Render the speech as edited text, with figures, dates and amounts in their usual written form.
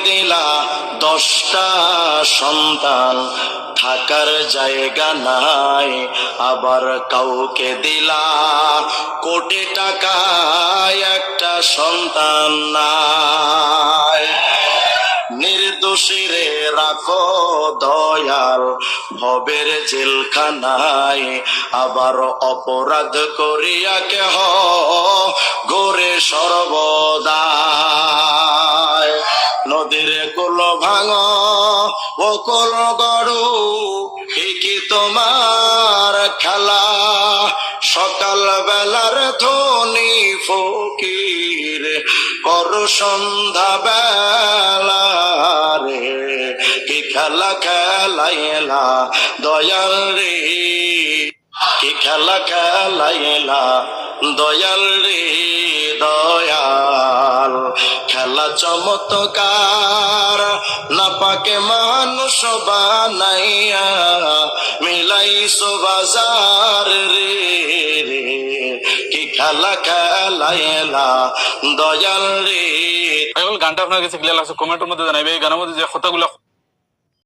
দিলা 10টা সন্তান, থাকার জায়গা নাই। আবার কাউকে দিলা কোটি টাকায়, একটা সন্তান নাই। নির্দোষীরে রাখো দয়াল ভবের জেলখানায়, আবার অপরাধ করিয়া কেহ গোরে সর্বদায়। নদীর কুল ভাঙ ও কুল গড়ু, এ কি তোমার খেলা? সকাল বেলার ধনী ফকির কর সন্ধ্যা বেলা রে, কি খেলা খেলাইলা দয়াল রে, কি খেলা খেলাইলা দয়াল রে দয়াল। খেলা চমৎকার না পাকে মানুষ বানাইয়া, মিলাইছো বাজার রে, কি খেলা খেলাইলা দয়াল রে। গানটা আপনার কাছে ক্লিয়ার লাগছে কমেন্টের মধ্যে জানাইবে। এই গানের মধ্যে যে কথাগুলো